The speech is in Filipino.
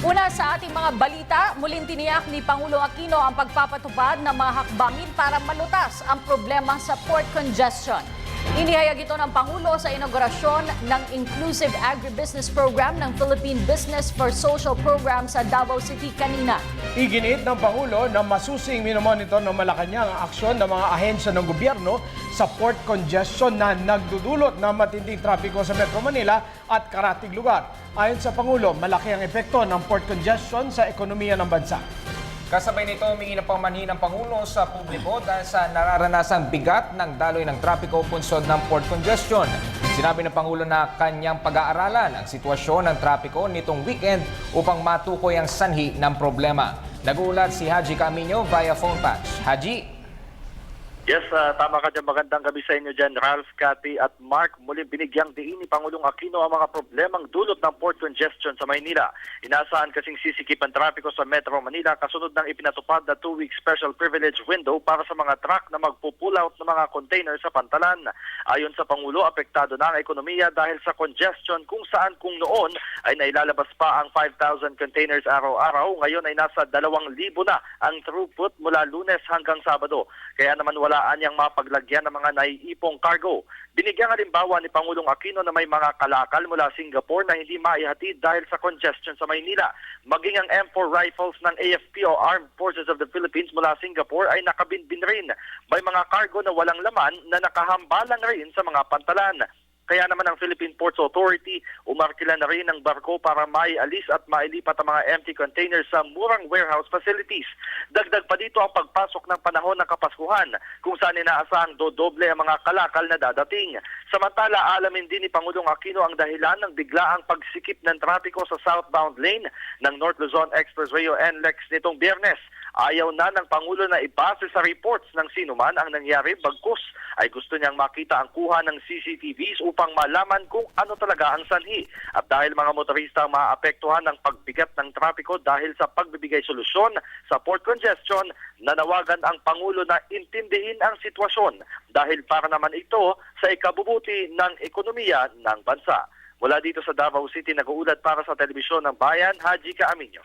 Una sa ating mga balita, muling tiniyak ni Pangulong Aquino ang pagpapatupad ng mga hakbangin para malutas ang problema sa port congestion. Inihayag ito ng Pangulo sa inaugurasyon ng Inclusive Agribusiness Program ng Philippine Business for Social Program sa Davao City kanina. Iginiit ng Pangulo na masusing minomonitor ng Malacanang ang aksyon ng mga ahensya ng gobyerno sa port congestion na nagdudulot ng matinding trapiko sa Metro Manila at karatig lugar. Ayon sa Pangulo, malaki ang epekto ng port congestion sa ekonomiya ng bansa. Kasabay nito, humingi ng pamanhin ng Pangulo sa publiko dahil sa nararanasang bigat ng daloy ng trapiko punsod ng port congestion. Sinabi ng Pangulo na kanyang pag-aaralan ang sitwasyon ng trapiko nitong weekend upang matukoy ang sanhi ng problema. Nag-uulat si Haji Camino via phone patch. Haji? Yes, tama ka dyan. Magandang gabi sa inyo dyan, Ralph, Cathy at Mark. Muling binigyang diin ni Pangulong Aquino ang mga problemang dulot ng port congestion sa Maynila. Inaasahan kasing sisikip ang trapiko sa Metro Manila kasunod ng ipinatupad na 2-week special privilege window para sa mga truck na magpo-pull out ng mga container sa pantalan. Ayon sa Pangulo, apektado na ang ekonomiya dahil sa congestion kung saan kung noon ay nailalabas pa ang 5,000 containers araw-araw. Ngayon ay nasa 2,000 na ang throughput mula Lunes hanggang Sabado. Kaya naman walaan niyang mapaglagyan ng mga naiipong cargo. Binigyang halimbawa ni Pangulong Aquino na may mga kalakal mula Singapore na hindi maihatid dahil sa congestion sa Maynila. Maging ang M4 rifles ng AFP o Armed Forces of the Philippines mula Singapore ay nakabinbin rin. May mga cargo na walang laman na nakahambalang rin sa mga pantalan. Kaya naman ang Philippine Ports Authority umarkila na rin ng barko para maialis at mailipat ang mga empty containers sa murang warehouse facilities. Dagdag pa dito ang pagpasok ng panahon ng Kapaskuhan kung saan inaasahang dodoble ang mga kalakal na dadating. Samantala, alamin din ni Pangulong Aquino ang dahilan ng biglaang pagsikip ng trapiko sa southbound lane ng North Luzon Expressway o NLEX nitong Biyernes. Ayaw na ng Pangulo na ibase sa reports ng sinuman ang nangyari, bagkus ay gusto niyang makita ang kuha ng CCTVs upang malaman kung ano talaga ang sanhi. At dahil mga motorista ang maapektuhan ng pagbigat ng trapiko dahil sa pagbibigay solusyon sa port congestion, nanawagan ang Pangulo na intindihin ang sitwasyon dahil para naman ito sa ikabubuti ng ekonomiya ng bansa. Mula dito sa Davao City, nag-uulat para sa Telebisyon ng Bayan, Haji Camino.